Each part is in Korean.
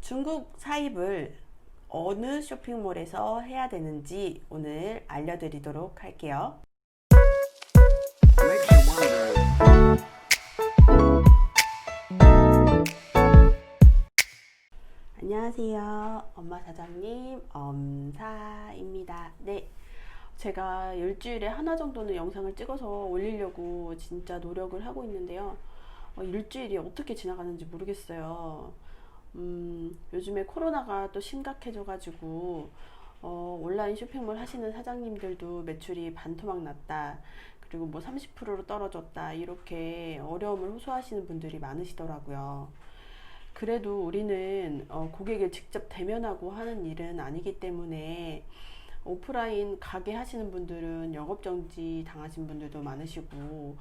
중국 사입을 어느 쇼핑몰에서 해야 되는지 오늘 알려드리도록 할게요. 안녕하세요. 엄마 사장님 엄사입니다. 네, 제가 일주일에 하나 정도는 영상을 찍어서 올리려고 진짜 노력을 하고 있는데요. 일주일이 어떻게 지나가는지 모르겠어요. 요즘에 코로나가 또 심각해져 가지고 온라인 쇼핑몰 하시는 사장님들도 매출이 반토막 났다, 그리고 뭐 30%로 떨어졌다, 이렇게 어려움을 호소하시는 분들이 많으시더라고요. 그래도 우리는 고객을 직접 대면하고 하는 일은 아니기 때문에 오프라인 가게 하시는 분들은 영업정지 당하신 분들도 많으시고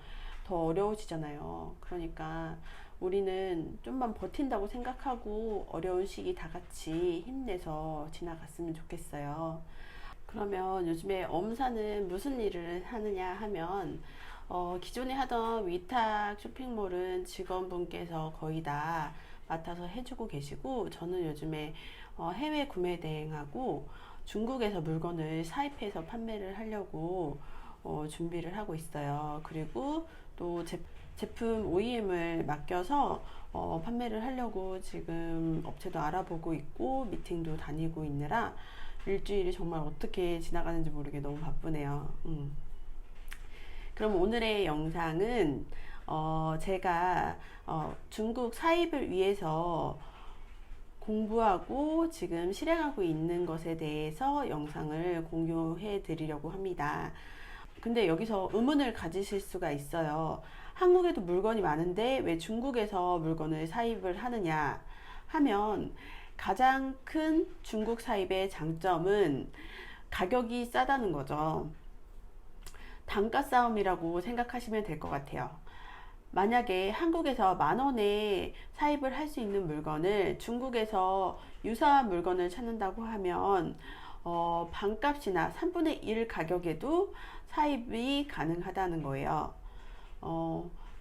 더 어려우시잖아요. 그러니까 우리는 좀만 버틴다고 생각하고 어려운 시기 다 같이 힘내서 지나갔으면 좋겠어요. 그러면 요즘에 엄사는 무슨 일을 하느냐 하면, 기존에 하던 위탁 쇼핑몰은 직원분께서 거의 다 맡아서 해주고 계시고, 저는 요즘에 해외 구매 대행하고 중국에서 물건을 사입해서 판매를 하려고 준비를 하고 있어요. 그리고 또 제품 OEM을 맡겨서 판매를 하려고 지금 업체도 알아보고 있고 미팅도 다니고 있느라 일주일이 정말 어떻게 지나가는지 모르게 너무 바쁘네요. 그럼 오늘의 영상은 제가 중국 사입을 위해서 공부하고 지금 실행하고 있는 것에 대해서 영상을 공유해 드리려고 합니다. 근데 여기서 의문을 가지실 수가 있어요. 한국에도 물건이 많은데 왜 중국에서 물건을 사입을 하느냐 하면, 가장 큰 중국 사입의 장점은 가격이 싸다는 거죠. 단가 싸움이라고 생각하시면 될 것 같아요. 만약에 한국에서 10,000원에 사입을 할 수 있는 물건을 중국에서 유사한 물건을 찾는다고 하면 반값이나 3분의 1 가격에도 사입이 가능하다는 거예요.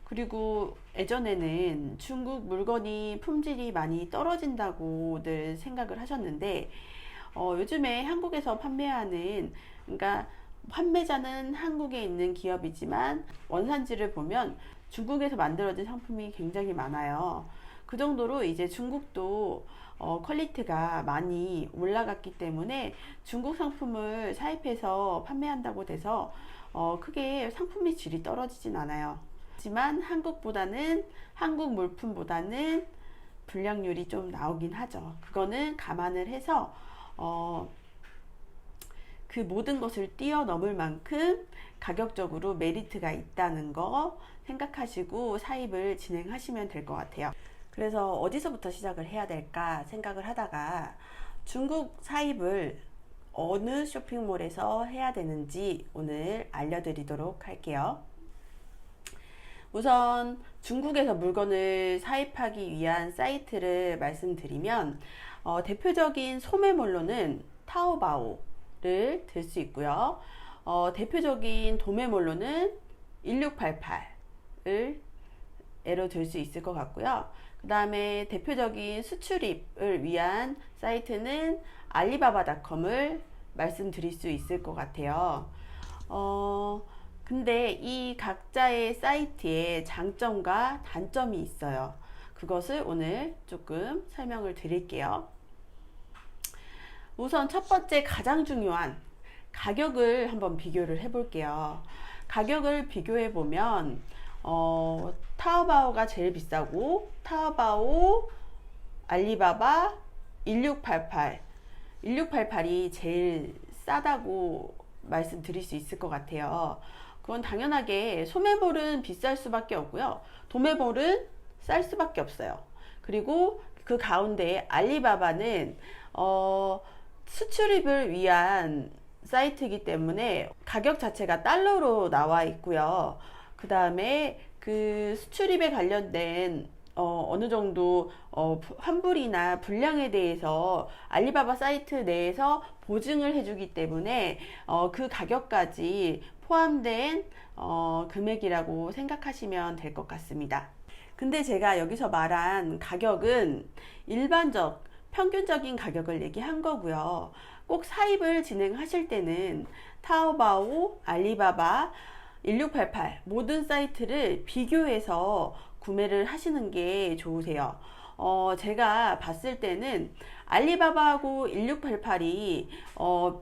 그리고 예전에는 중국 물건이 품질이 많이 떨어진다고들 생각을 하셨는데, 요즘에 한국에서 판매하는, 그러니까 판매자는 한국에 있는 기업이지만 원산지를 보면 중국에서 만들어진 상품이 굉장히 많아요. 그 정도로 이제 중국도 퀄리티가 많이 올라갔기 때문에 중국 상품을 사입해서 판매한다고 돼서 크게 상품의 질이 떨어지진 않아요. 하지만 한국 물품보다는 불량률이 좀 나오긴 하죠. 그거는 감안을 해서 그 모든 것을 뛰어넘을 만큼 가격적으로 메리트가 있다는 거 생각하시고 사입을 진행하시면 될 것 같아요. 그래서 어디서부터 시작을 해야 될까 생각을 하다가 중국 사입을 어느 쇼핑몰에서 해야 되는지 오늘 알려드리도록 할게요. 우선 중국에서 물건을 사입하기 위한 사이트를 말씀드리면, 대표적인 소매몰로는 타오바오를 들 수 있고요. 대표적인 도매몰로는 1688을 예로 들 수 있을 것 같고요. 그 다음에 대표적인 수출입을 위한 사이트는 알리바바닷컴을 말씀드릴 수 있을 것 같아요. 근데 이 각자의 사이트에 장점과 단점이 있어요. 그것을 오늘 조금 설명을 드릴게요. 우선 첫 번째, 가장 중요한 가격을 한번 비교를 해 볼게요. 가격을 비교해 보면 타오바오가 제일 비싸고, 타오바오, 알리바바, 1688이 제일 싸다고 말씀드릴 수 있을 것 같아요. 그건 당연하게 소매볼은 비쌀 수밖에 없고요, 도매볼은 쌀 수밖에 없어요. 그리고 그 가운데 알리바바는 수출입을 위한 사이트이기 때문에 가격 자체가 달러로 나와 있고요. 그 다음에 그 수출입에 관련된 어느 정도 환불이나 불량에 대해서 알리바바 사이트 내에서 보증을 해주기 때문에 그 가격까지 포함된 금액이라고 생각하시면 될 것 같습니다. 근데 제가 여기서 말한 가격은 일반적 평균적인 가격을 얘기한 거고요. 꼭 사입을 진행하실 때는 타오바오, 알리바바, 1688 모든 사이트를 비교해서 구매를 하시는 게 좋으세요. 제가 봤을 때는 알리바바하고 1688이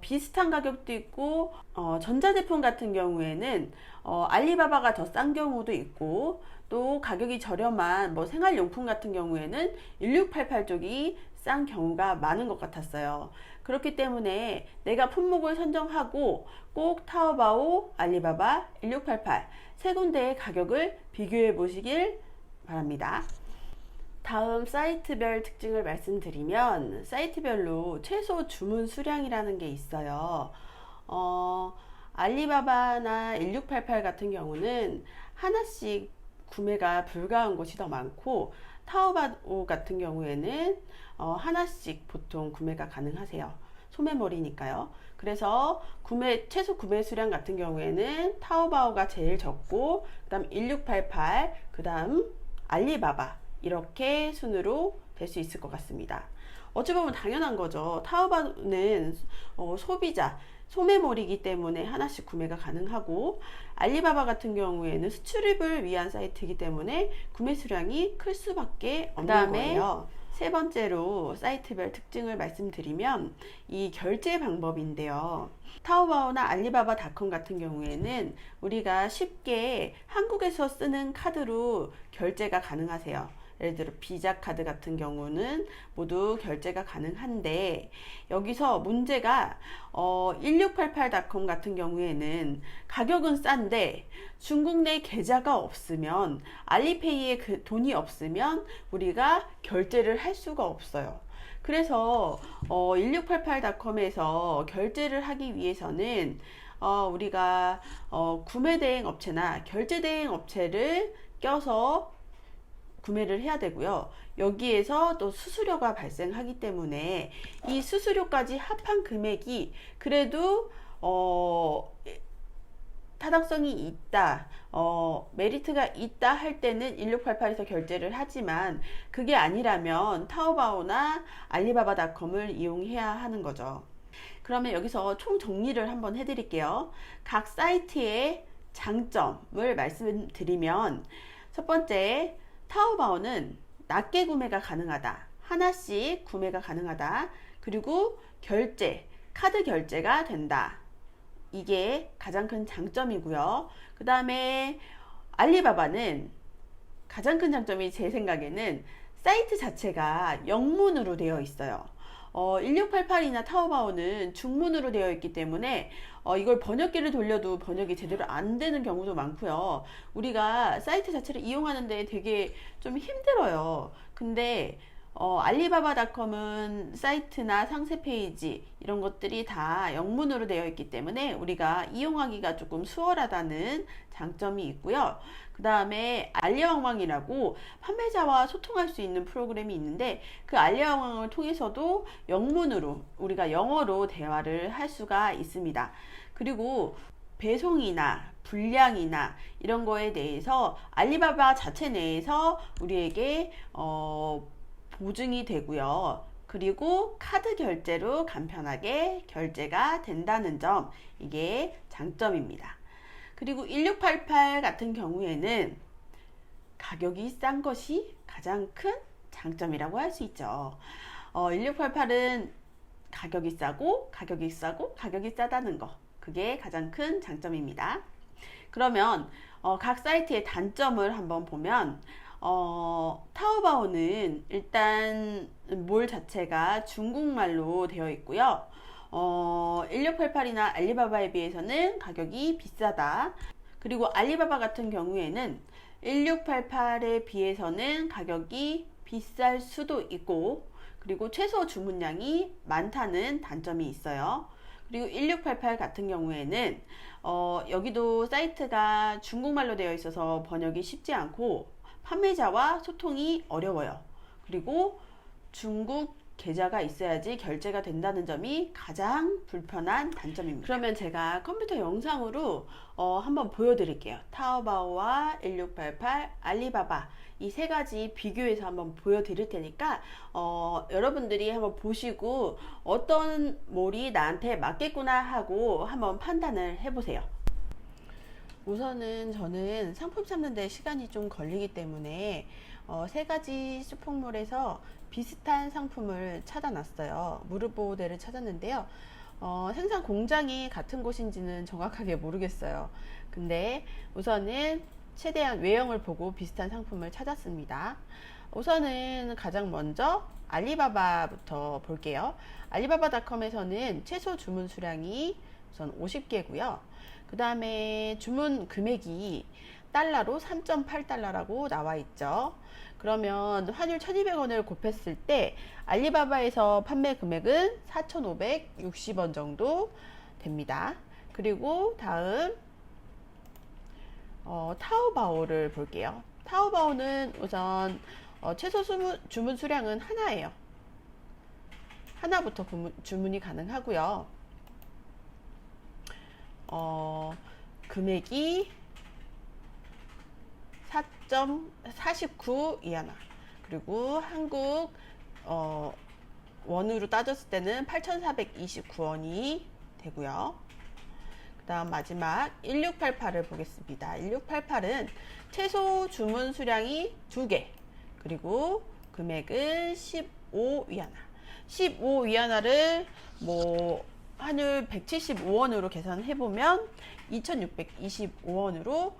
비슷한 가격도 있고, 전자제품 같은 경우에는 알리바바가 더 싼 경우도 있고, 또 가격이 저렴한 뭐 생활용품 같은 경우에는 1688 쪽이 싼 경우가 많은 것 같았어요. 그렇기 때문에 내가 품목을 선정하고 꼭 타오바오, 알리바바, 1688 세 군데의 가격을 비교해 보시길 바랍니다. 다음 사이트별 특징을 말씀드리면, 사이트별로 최소 주문 수량이라는 게 있어요. 알리바바나 1688 같은 경우는 하나씩 구매가 불가한 곳이 더 많고, 타오바오 같은 경우에는 하나씩 보통 구매가 가능하세요. 소매몰이니까요. 그래서 최소 구매 수량 같은 경우에는 타오바오가 제일 적고, 그 다음 1688, 그 다음 알리바바, 이렇게 순으로 될 수 있을 것 같습니다. 어찌 보면 당연한 거죠. 타오바오는 소비자, 소매몰이기 때문에 하나씩 구매가 가능하고, 알리바바 같은 경우에는 수출입을 위한 사이트이기 때문에 구매 수량이 클 수밖에 없는 거예요. 세 번째로 사이트별 특징을 말씀드리면 이 결제 방법인데요. 타오바오나 알리바바닷컴 같은 경우에는 우리가 쉽게 한국에서 쓰는 카드로 결제가 가능하세요. 예를 들어 비자 카드 같은 경우는 모두 결제가 가능한데, 여기서 문제가 1688닷컴 같은 경우에는 가격은 싼데 중국 내 계좌가 없으면, 알리페이에 그 돈이 없으면 우리가 결제를 할 수가 없어요. 그래서 1688닷컴에서 결제를 하기 위해서는 우리가 구매 대행 업체나 결제 대행 업체를 껴서 구매를 해야 되고요. 여기에서 또 수수료가 발생하기 때문에 이 수수료까지 합한 금액이 그래도 타당성이 있다, 메리트가 있다 할 때는 1688에서 결제를 하지만, 그게 아니라면 타오바오나 알리바바닷컴을 이용해야 하는 거죠. 그러면 여기서 총 정리를 한번 해드릴게요. 각 사이트의 장점을 말씀드리면, 첫 번째, 타오바오는 낮게 구매가 가능하다, 하나씩 구매가 가능하다, 그리고 카드 결제가 된다. 이게 가장 큰 장점이고요. 그 다음에 알리바바는 가장 큰 장점이 제 생각에는 사이트 자체가 영문으로 되어 있어요. 1688이나 타오바오는 중문으로 되어 있기 때문에 이걸 번역기를 돌려도 번역이 제대로 안 되는 경우도 많고요. 우리가 사이트 자체를 이용하는데 되게 좀 힘들어요. 근데 알리바바닷컴은 사이트나 상세 페이지 이런 것들이 다 영문으로 되어 있기 때문에 우리가 이용하기가 조금 수월하다는 장점이 있고요. 그 다음에 알리왕왕이라고 판매자와 소통할 수 있는 프로그램이 있는데, 그 알리왕왕을 통해서도 영문으로, 우리가 영어로 대화를 할 수가 있습니다. 그리고 배송이나 분량이나 이런 거에 대해서 알리바바 자체 내에서 우리에게 보증이 되고요. 그리고 카드 결제로 간편하게 결제가 된다는 점, 이게 장점입니다. 그리고 1688 같은 경우에는 가격이 싼 것이 가장 큰 장점이라고 할 수 있죠. 1688은 가격이 싸고 가격이 싸다는 거, 그게 가장 큰 장점입니다. 그러면 각 사이트의 단점을 한번 보면, 타오바오는 일단 몰 자체가 중국말로 되어 있고요. 1688이나 알리바바에 비해서는 가격이 비싸다. 그리고 알리바바 같은 경우에는 1688에 비해서는 가격이 비쌀 수도 있고, 그리고 최소 주문량이 많다는 단점이 있어요. 그리고 1688 같은 경우에는 여기도 사이트가 중국말로 되어 있어서 번역이 쉽지 않고 판매자와 소통이 어려워요. 그리고 중국 계좌가 있어야지 결제가 된다는 점이 가장 불편한 단점입니다. 그러면 제가 컴퓨터 영상으로 한번 보여드릴게요. 타오바오와 1688, 알리바바 이 세 가지 비교해서 한번 보여드릴 테니까 여러분들이 한번 보시고 어떤 몰이 나한테 맞겠구나 하고 한번 판단을 해보세요. 우선은 저는 상품 찾는 데 시간이 좀 걸리기 때문에 세 가지 쇼핑몰에서 비슷한 상품을 찾아놨어요. 무릎 보호대를 찾았는데요. 생산 공장이 같은 곳인지는 정확하게 모르겠어요. 근데 우선은 최대한 외형을 보고 비슷한 상품을 찾았습니다. 우선은 가장 먼저 알리바바부터 볼게요. 알리바바닷컴에서는 최소 주문 수량이 우선 50개고요. 그 다음에 주문 금액이 달러로 3.8달러라고 나와 있죠. 그러면 환율 1200원을 곱했을 때 알리바바에서 판매 금액은 4,560원 정도 됩니다. 그리고 다음 타오바오를 볼게요. 타오바오는 우선 최소 주문 수량은 하나예요. 하나부터 주문이 가능하고요. 금액이 4.49 이하나, 그리고 한국 원으로 따졌을 때는 8,429원이 되고요. 그 다음 마지막 1688을 보겠습니다. 1688은 최소 주문 수량이 2개, 그리고 금액은 15 위안화. 15 위안화를 환율 175원으로 계산해보면 2625원으로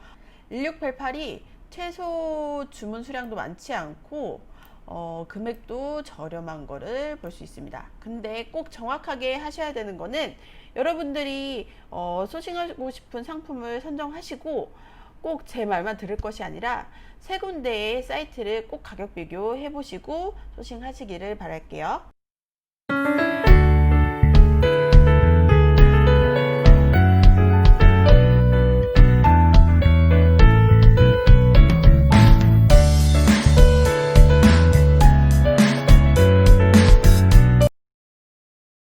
1688이 최소 주문 수량도 많지 않고 금액도 저렴한 거를 볼 수 있습니다. 근데 꼭 정확하게 하셔야 되는 거는 여러분들이 소싱하고 싶은 상품을 선정하시고 꼭 제 말만 들을 것이 아니라 세 군데의 사이트를 꼭 가격 비교해 보시고 소싱하시기를 바랄게요.